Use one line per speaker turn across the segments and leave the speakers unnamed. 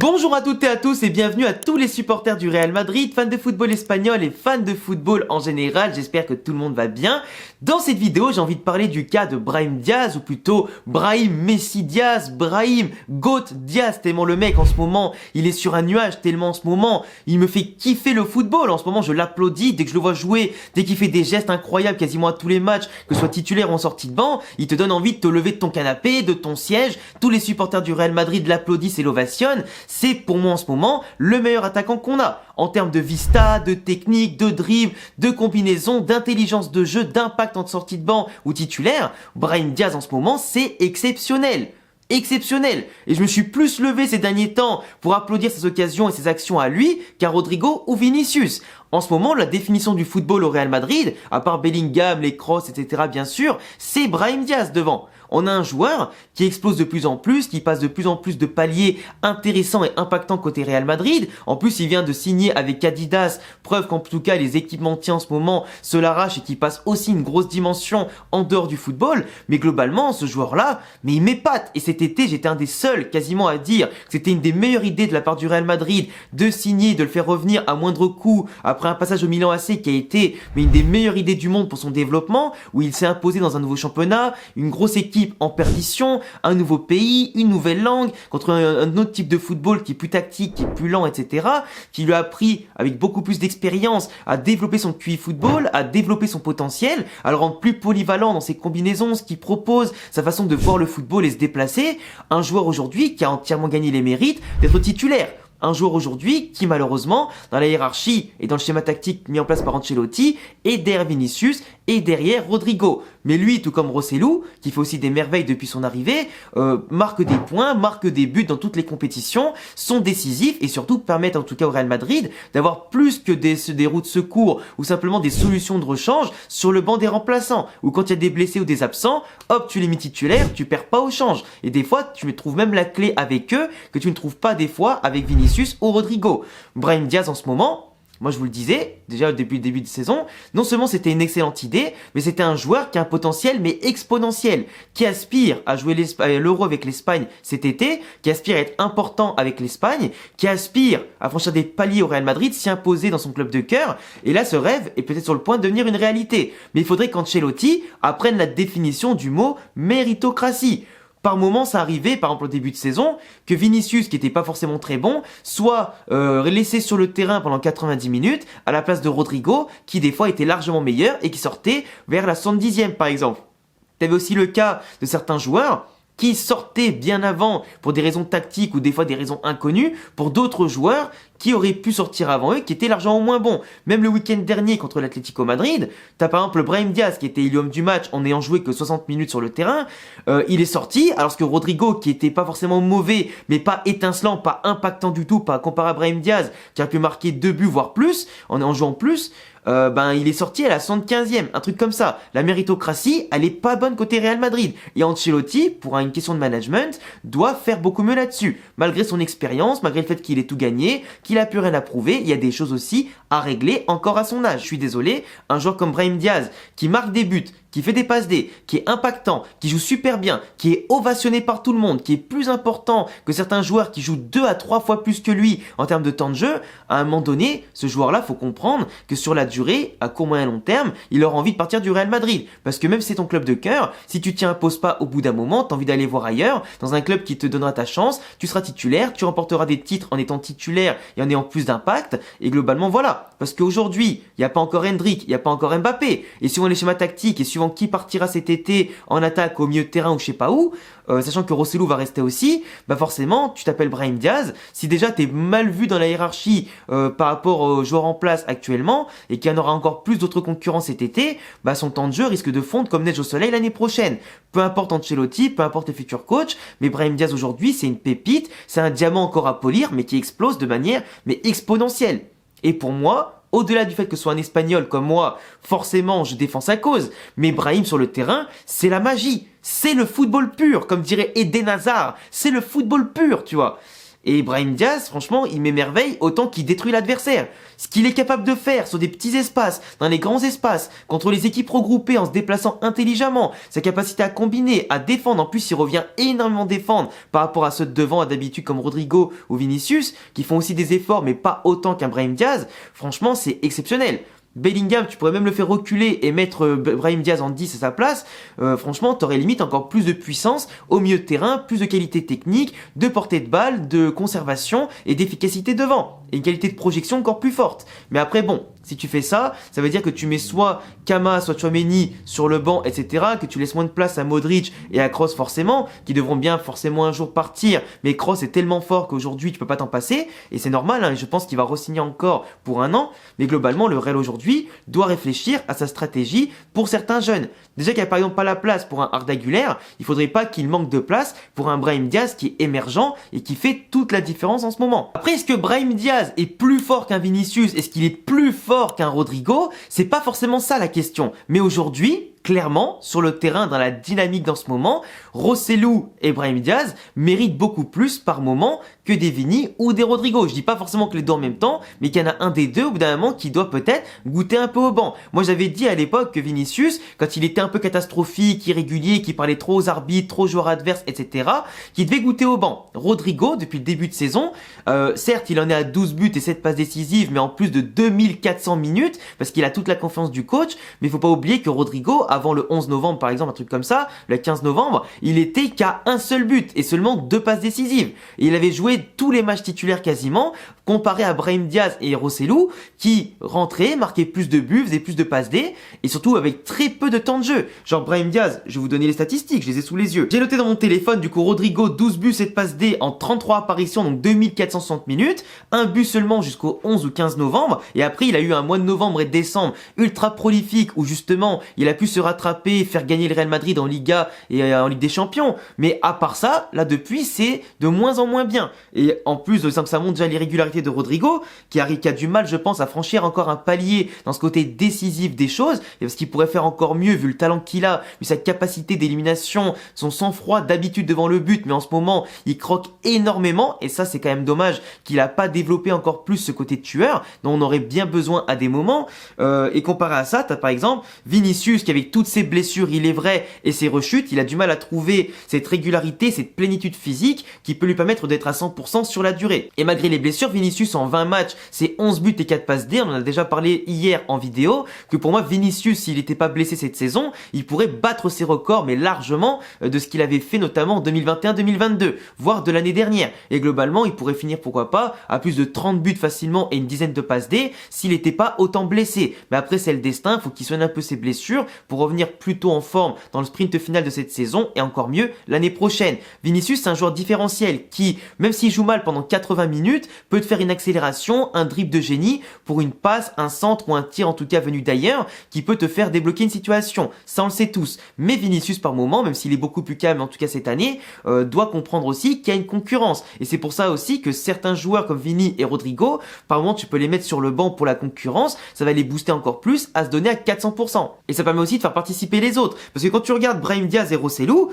Bonjour à toutes et à tous et bienvenue à tous les supporters du Real Madrid, fans de football espagnol et fans de football en général, j'espère que tout le monde va bien. Dans cette vidéo, j'ai envie de parler du cas de Brahim Diaz, ou plutôt Brahim Messi Diaz, Brahim Goat Diaz, tellement le mec en ce moment, il est sur un nuage, tellement en ce moment, il me fait kiffer le football, en ce moment je l'applaudis, dès que je le vois jouer, dès qu'il fait des gestes incroyables quasiment à tous les matchs, que ce soit titulaire ou en sortie de banc, il te donne envie de te lever de ton canapé, de ton siège, tous les supporters du Real Madrid l'applaudissent et l'ovationnent. C'est pour moi en ce moment le meilleur attaquant qu'on a en termes de vista, de technique, de dribble, de combinaison, d'intelligence de jeu, d'impact en sortie de banc ou titulaire. Brahim Diaz en ce moment c'est exceptionnel. Exceptionnel. Et je me suis plus levé ces derniers temps pour applaudir ses occasions et ses actions à lui qu'à Rodrigo ou Vinicius. En ce moment, la définition du football au Real Madrid, à part Bellingham, les crosses, etc. bien sûr, c'est Brahim Diaz devant. On a un joueur qui explose de plus en plus, qui passe de plus en plus de paliers intéressants et impactants côté Real Madrid. En plus, il vient de signer avec Adidas, preuve qu'en tout cas les équipementiers en ce moment se l'arrachent et qui passe aussi une grosse dimension en dehors du football. Mais globalement, ce joueur-là, mais il m'épate. Et cet été, j'étais un des seuls quasiment à dire que c'était une des meilleures idées de la part du Real Madrid de signer, de le faire revenir à moindre coût après un passage au Milan AC qui a été une des meilleures idées du monde pour son développement, où il s'est imposé dans un nouveau championnat, une grosse équipe en perdition, un nouveau pays, une nouvelle langue, contre un autre type de football qui est plus tactique, qui est plus lent, etc., qui lui a appris, avec beaucoup plus d'expérience, à développer son QI football, à développer son potentiel, à le rendre plus polyvalent dans ses combinaisons, ce qu'il propose, sa façon de voir le football et se déplacer. Un joueur aujourd'hui qui a entièrement gagné les mérites d'être titulaire. Un joueur aujourd'hui qui malheureusement, dans la hiérarchie et dans le schéma tactique mis en place par Ancelotti, est derrière Vinicius et derrière Rodrigo. Mais lui, tout comme Rossellou, qui fait aussi des merveilles depuis son arrivée, marque des points, marque des buts dans toutes les compétitions, sont décisifs et surtout permettent en tout cas au Real Madrid d'avoir plus que des roues de secours ou simplement des solutions de rechange sur le banc des remplaçants. Ou quand il y a des blessés ou des absents, hop, tu les mets titulaires, tu perds pas au change. Et des fois, tu trouves même la clé avec eux que tu ne trouves pas des fois avec Vinicius ou Rodrigo. Brahim Diaz en ce moment, moi je vous le disais, déjà depuis le début de saison, non seulement c'était une excellente idée, mais c'était un joueur qui a un potentiel mais exponentiel, qui aspire à jouer l'Euro avec l'Espagne cet été, qui aspire à être important avec l'Espagne, qui aspire à franchir des paliers au Real Madrid, s'y imposer dans son club de cœur, et là ce rêve est peut-être sur le point de devenir une réalité. Mais il faudrait qu'Ancelotti apprenne la définition du mot méritocratie. Par moments, ça arrivait, par exemple au début de saison, que Vinicius, qui était pas forcément très bon, soit laissé sur le terrain pendant 90 minutes, à la place de Rodrigo, qui des fois était largement meilleur et qui sortait vers la 70e par exemple. T'avais aussi le cas de certains joueurs qui sortaient bien avant pour des raisons tactiques ou des fois des raisons inconnues pour d'autres joueurs qui auraient pu sortir avant eux, qui étaient largement moins bons. Même le week-end dernier contre l'Atlético Madrid, t'as par exemple Brahim Diaz qui était l'homme du match en n'ayant joué que 60 minutes sur le terrain, il est sorti, alors que Rodrigo qui était pas forcément mauvais, mais pas étincelant, pas impactant du tout, pas comparé à Brahim Diaz qui a pu marquer 2 buts voire plus, en jouant plus, il est sorti à la 75e, un truc comme ça. La méritocratie, elle est pas bonne côté Real Madrid. Et Ancelotti, pour une question de management, doit faire beaucoup mieux là-dessus. Malgré son expérience, malgré le fait qu'il ait tout gagné, qu'il a plus rien à prouver, il y a des choses aussi à régler encore à son âge. Je suis désolé, un joueur comme Brahim Diaz, qui marque des buts, qui fait des passes D, qui est impactant, qui joue super bien, qui est ovationné par tout le monde, qui est plus important que certains joueurs qui jouent 2 à 3 fois plus que lui en termes de temps de jeu, à un moment donné, ce joueur-là, faut comprendre que sur la durée, à court moyen long terme, il aura envie de partir du Real Madrid. Parce que même si c'est ton club de cœur, si tu t'y imposes pas au bout d'un moment, t'as envie d'aller voir ailleurs, dans un club qui te donnera ta chance, tu seras titulaire, tu remporteras des titres en étant titulaire et en ayant plus d'impact, et globalement voilà. Parce qu'aujourd'hui, il n'y a pas encore Hendrick, il n'y a pas encore Mbappé, et suivant les schémas tactiques et suivant qui partira cet été en attaque au milieu de terrain ou je sais pas où, sachant que Rossellou va rester aussi, bah forcément tu t'appelles Brahim Diaz, si déjà t'es mal vu dans la hiérarchie par rapport aux joueurs en place actuellement et qu'il y en aura encore plus d'autres concurrents cet été, bah son temps de jeu risque de fondre comme neige au soleil l'année prochaine. Peu importe Ancelotti, peu importe le futur coach, mais Brahim Diaz aujourd'hui c'est une pépite, c'est un diamant encore à polir mais qui explose de manière exponentielle. Et pour moi, au-delà du fait que ce soit un Espagnol comme moi, forcément je défends sa cause, mais Brahim sur le terrain, c'est la magie, c'est le football pur, comme dirait Eden Hazard, c'est le football pur, tu vois. Et Brahim Diaz, franchement, il m'émerveille autant qu'il détruit l'adversaire. Ce qu'il est capable de faire sur des petits espaces, dans les grands espaces, contre les équipes regroupées en se déplaçant intelligemment, sa capacité à combiner, à défendre, en plus il revient énormément défendre par rapport à ceux de devant d'habitude comme Rodrigo ou Vinicius, qui font aussi des efforts mais pas autant qu'un Brahim Diaz, franchement c'est exceptionnel. Bellingham, tu pourrais même le faire reculer et mettre Brahim Diaz en 10 à sa place. Franchement, t'aurais limite encore plus de puissance au milieu de terrain, plus de qualité technique, de portée de balle, de conservation et d'efficacité devant. Et une qualité de projection encore plus forte. Mais après, bon, si tu fais ça, ça veut dire que tu mets soit Kama, soit Tchouaméni sur le banc, etc. Que tu laisses moins de place à Modric et à Kroos forcément, qui devront bien forcément un jour partir. Mais Kroos est tellement fort qu'aujourd'hui, tu peux pas t'en passer. Et c'est normal, hein, et je pense qu'il va re-signer encore pour 1 an. Mais globalement, le Real aujourd'hui doit réfléchir à sa stratégie pour certains jeunes. Déjà qu'il n'y a par exemple pas la place pour un Arda Güler, il faudrait pas qu'il manque de place pour un Brahim Diaz qui est émergent et qui fait toute la différence en ce moment. Après, est-ce que Brahim Diaz est plus fort qu'un Vinicius? Est-ce qu'il est plus fort qu'un Rodrigo? C'est pas forcément ça la question. Mais aujourd'hui, clairement, sur le terrain, dans la dynamique dans ce moment, Rossellou et Brahim Diaz méritent beaucoup plus par moment que des Vini ou des Rodrigo. Je dis pas forcément que les deux en même temps, mais qu'il y en a un des deux au bout d'un moment qui doit peut-être goûter un peu au banc. Moi j'avais dit à l'époque que Vinicius, quand il était un peu catastrophique, irrégulier, qui parlait trop aux arbitres, trop aux joueurs adverses, etc., qu'il devait goûter au banc. Rodrigo, depuis le début de saison, certes il en est à 12 buts et 7 passes décisives, mais en plus de 2400 minutes, parce qu'il a toute la confiance du coach, mais il faut pas oublier que Rodrigo, avant le 11 novembre par exemple, un truc comme ça, le 15 novembre, il était qu'à un seul but et seulement 2 passes décisives. Et il avait joué tous les matchs titulaires quasiment, comparé à Brahim Diaz et Rossellou, qui rentraient, marquaient plus de buts, faisaient plus de passes D, et surtout avec très peu de temps de jeu. Genre Brahim Diaz, je vais vous donner les statistiques, je les ai sous les yeux. J'ai noté dans mon téléphone, du coup Rodrigo, 12 buts, 7 passes D en 33 apparitions, donc 2460 minutes, un but seulement jusqu'au 11 ou 15 novembre, et après il a eu un mois de novembre et de décembre ultra prolifique, où justement il a pu se rattraper, faire gagner le Real Madrid en Liga et en Ligue des Champions. Mais à part ça, là depuis c'est de moins en moins bien. Et en plus de ça, ça montre déjà l'irrégularité de Rodrigo, qui a du mal, je pense, à franchir encore un palier dans ce côté décisif des choses, et parce qu'il pourrait faire encore mieux vu le talent qu'il a, vu sa capacité d'élimination, son sang-froid d'habitude devant le but, mais en ce moment il croque énormément, et ça c'est quand même dommage qu'il a pas développé encore plus ce côté tueur dont on aurait bien besoin à des moments. Et comparé à ça, t'as par exemple Vinicius qui, avec toutes ses blessures, il est vrai, et ses rechutes, il a du mal à trouver cette régularité, cette plénitude physique qui peut lui permettre d'être à 100% sur la durée. Et malgré les blessures, Vinicius en 20 matchs, c'est 11 buts et 4 passes D. On en a déjà parlé hier en vidéo, que pour moi Vinicius, s'il n'était pas blessé cette saison, il pourrait battre ses records, mais largement, de ce qu'il avait fait notamment en 2021-2022, voire de l'année dernière. Et globalement, il pourrait finir, pourquoi pas, à plus de 30 buts facilement et une dizaine de passes D, s'il n'était pas autant blessé. Mais après, c'est le destin, faut qu'il soigne un peu ses blessures pour revenir plutôt en forme dans le sprint final de cette saison, et encore mieux l'année prochaine. Vinicius, c'est un joueur différentiel qui, même s'il joue mal pendant 80 minutes, peut te faire une accélération, un dribble de génie pour une passe, un centre ou un tir en tout cas venu d'ailleurs, qui peut te faire débloquer une situation. Ça on le sait tous. Mais Vinicius par moment, même s'il est beaucoup plus calme en tout cas cette année, doit comprendre aussi qu'il y a une concurrence. Et c'est pour ça aussi que certains joueurs comme Vini et Rodrigo, par moment tu peux les mettre sur le banc pour la concurrence, ça va les booster encore plus à se donner à 400%. Et ça permet aussi de faire participer les autres. Parce que quand tu regardes Brahim Diaz et Rossellou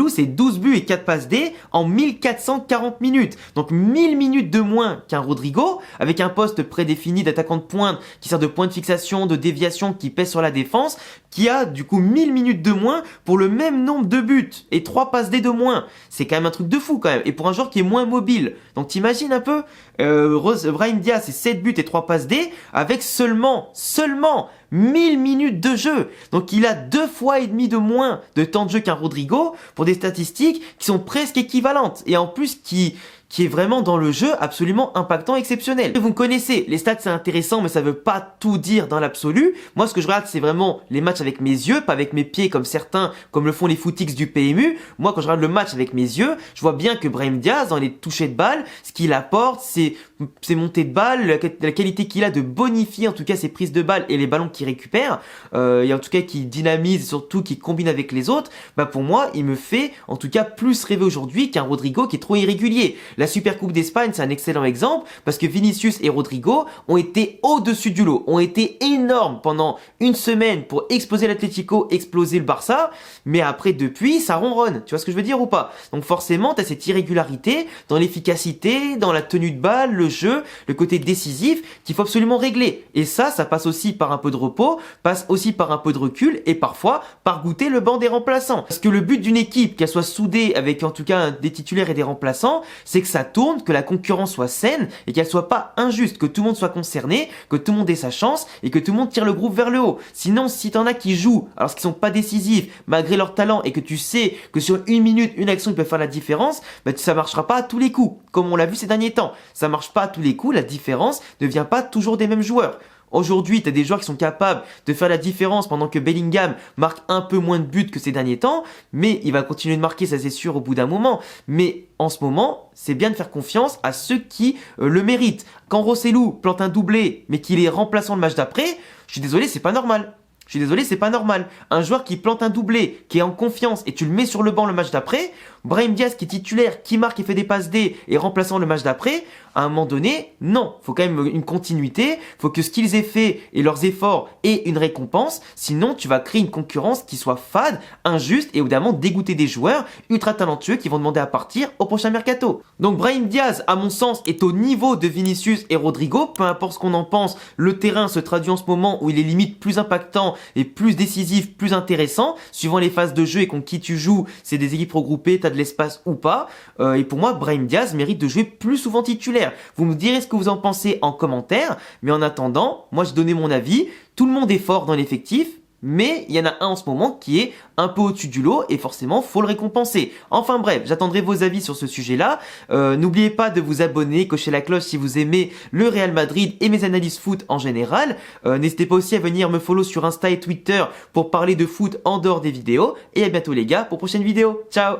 c'est 12 buts et 4 passes D en 1440 minutes. Donc 1000 minutes de moins qu'un Rodrigo, avec un poste prédéfini d'attaquant de pointe qui sert de point de fixation, de déviation, qui pèse sur la défense, qui a du coup 1000 minutes de moins pour le même nombre de buts et 3 passes D de moins. C'est quand même un truc de fou quand même. Et pour un joueur qui est moins mobile. Donc t'imagines un peu, Brahim Diaz c'est 7 buts et 3 passes D avec seulement 1000 minutes de jeu. Donc il a 2 fois et demi de moins de temps de jeu qu'un Rodrigo pour des statistiques qui sont presque équivalentes. Et en plus qui est vraiment dans le jeu absolument impactant, exceptionnel. Vous me connaissez, les stats c'est intéressant mais ça veut pas tout dire dans l'absolu. Moi ce que je regarde c'est vraiment les matchs avec mes yeux, pas avec mes pieds comme certains, comme le font les footix du PMU. Moi quand je regarde le match avec mes yeux, je vois bien que Brahim Diaz dans les touchés de balle, ce qu'il apporte, c'est montées de balle, la qualité qu'il a de bonifier en tout cas ses prises de balle et les ballons qu'il récupère, et en tout cas qui dynamise et surtout qui combine avec les autres, bah pour moi il me fait en tout cas plus rêver aujourd'hui qu'un Rodrigo qui est trop irrégulier. La Supercoupe d'Espagne, c'est un excellent exemple parce que Vinicius et Rodrigo ont été au-dessus du lot, ont été énormes pendant une semaine pour exploser l'Atlético, exploser le Barça, mais après depuis, ça ronronne. Tu vois ce que je veux dire ou pas? Donc forcément, tu as cette irrégularité dans l'efficacité, dans la tenue de balle, le jeu, le côté décisif qu'il faut absolument régler. Et ça passe aussi par un peu de repos, passe aussi par un peu de recul et parfois par goûter le banc des remplaçants. Parce que le but d'une équipe, qu'elle soit soudée avec en tout cas des titulaires et des remplaçants, c'est que ça tourne, que la concurrence soit saine et qu'elle soit pas injuste, que tout le monde soit concerné, que tout le monde ait sa chance et que tout le monde tire le groupe vers le haut. Sinon, si t'en as qui jouent alors qu'ils sont pas décisifs malgré leur talent et que tu sais que sur une minute, une action ils peuvent faire la différence, bah ça marchera pas à tous les coups, comme on l'a vu ces derniers temps. Ça marche pas à tous les coups, la différence ne vient pas toujours des mêmes joueurs. Aujourd'hui, tu as des joueurs qui sont capables de faire la différence pendant que Bellingham marque un peu moins de buts que ces derniers temps, mais il va continuer de marquer, ça c'est sûr, au bout d'un moment. Mais en ce moment, c'est bien de faire confiance à ceux qui le méritent. Quand Rossellou plante un doublé, mais qu'il est remplaçant le match d'après, je suis désolé, c'est pas normal. Je suis désolé, c'est pas normal. Un joueur qui plante un doublé, qui est en confiance et tu le mets sur le banc le match d'après, Brahim Diaz qui est titulaire, qui marque et fait des passes D et remplaçant le match d'après, à un moment donné, non. Faut quand même une continuité, faut que ce qu'ils aient fait et leurs efforts aient une récompense, sinon tu vas créer une concurrence qui soit fade, injuste et évidemment dégoûter des joueurs ultra talentueux qui vont demander à partir au prochain mercato. Donc Brahim Diaz, à mon sens, est au niveau de Vinicius et Rodrigo, peu importe ce qu'on en pense, le terrain se traduit en ce moment où il est limite plus impactant et plus décisif, plus intéressant, suivant les phases de jeu et contre qui tu joues, c'est des équipes regroupées, t'as de l'espace ou pas, et pour moi Brahim Diaz mérite de jouer plus souvent titulaire. Vous me direz ce que vous en pensez en commentaire, mais en attendant, moi j'ai donné mon avis, tout le monde est fort dans l'effectif, mais il y en a un en ce moment qui est un peu au-dessus du lot et forcément faut le récompenser. Enfin bref, j'attendrai vos avis sur ce sujet-là. N'oubliez pas de vous abonner, cocher la cloche si vous aimez le Real Madrid et mes analyses foot en général. N'hésitez pas aussi à venir me follow sur Insta et Twitter pour parler de foot en dehors des vidéos. Et à bientôt les gars pour prochaine vidéo. Ciao!